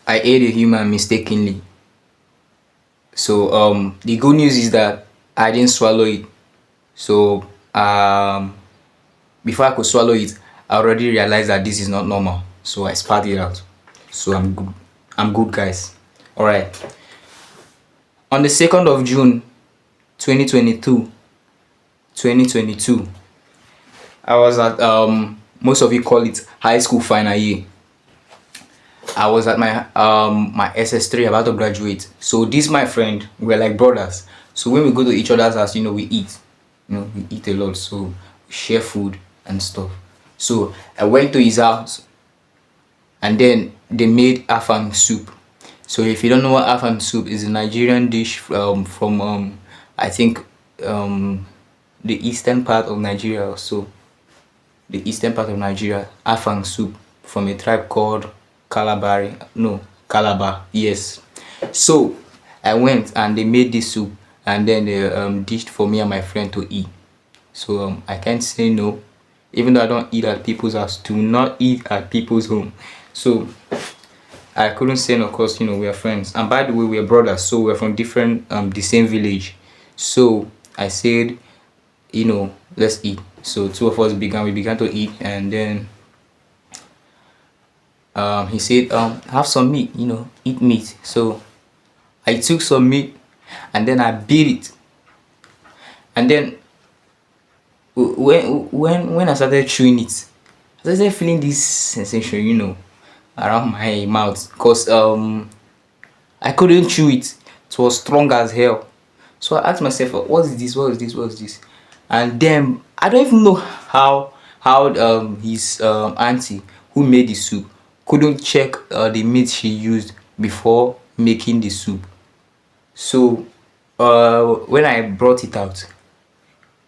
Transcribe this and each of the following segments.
I ate a human mistakenly. So the good news is that I didn't swallow it. So before I could swallow it, I already realized that this is not normal. So I spat it out. So I'm good. I'm good, guys. All right. On the 2nd of June, 2022, 2022, I was at most of you call it high school final year. I was at my SS3 about to graduate. So this my friend, we're like brothers. So when we go to each other's house, we eat. We eat a lot. So we share food and stuff. So I went to his house and then they made afang soup. So if you don't know what afang soup is, a Nigerian dish from I think the eastern part of Nigeria. So the eastern part of Nigeria, afang soup from a tribe called Calabari. No, Calabar. Yes. So I went and they made this soup and then they dished for me and my friend to eat. So I can't say no, even though I don't eat at people's house. Do not eat at people's home. So I couldn't say no, cause we are friends. And by the way, we are brothers, so we're from different the same village. So I said, let's eat. So two of us we began to eat, and then he said, have some meat, eat meat. So I took some meat and then I beat it. And then when I started chewing it, I started feeling this sensation, around my mouth, because I couldn't chew it. It was strong as hell. So I asked myself, what is this? What is this? What is this? And then I don't even know how his auntie who made the soup couldn't check the meat she used before making the soup. So when I brought it out,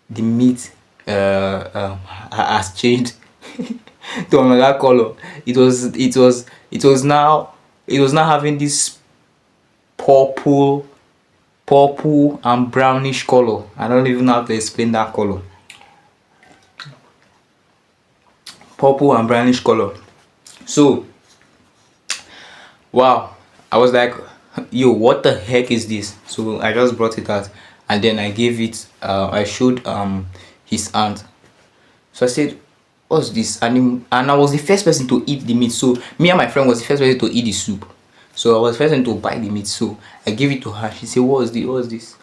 the meat has changed to another color. It was now having this purple and brownish color. I don't even know how to explain that color. Purple and brownish color. So wow, I was like, yo, what the heck is this? So I just brought it out and then I gave it I showed his aunt. So I said, what's this? And I was the first person to eat the meat. So me and my friend was the first person to eat the soup. So I was the first person to buy the meat. So I gave it to her. She said, what's this?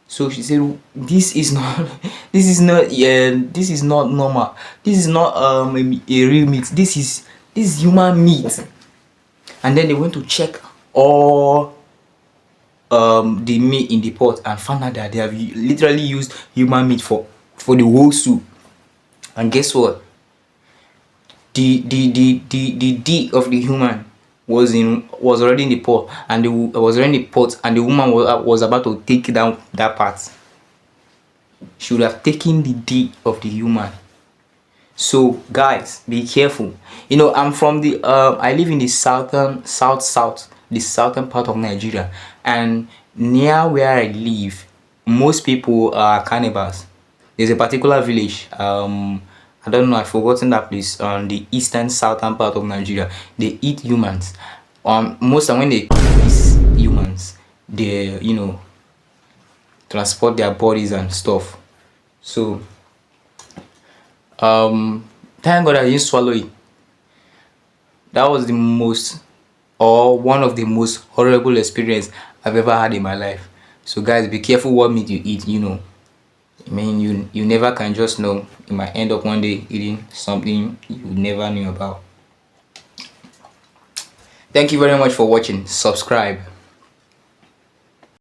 So she said, this is not this is not normal. This is not a real meat. This is human meat. And then they went to check all the meat in the pot and found out that they have literally used human meat for the whole soup. And guess what? The D of the human was already in the pot, and the woman was about to take down that part. She would have taken the D of the human. So guys, be careful. I'm from the I live in the south, the southern part of Nigeria, and near where I live, most people are cannibals. There's a particular village, I don't know, I've forgotten that place, on the eastern southern part of Nigeria. They eat humans. Most time when they eat humans, they transport their bodies and stuff. So thank God I didn't swallow it. That was the most, or one of the most horrible experience I've ever had in my life. So guys, be careful what meat you eat. I mean, you never can just know. You might end up one day eating something you never knew about. Thank you very much for watching. Subscribe.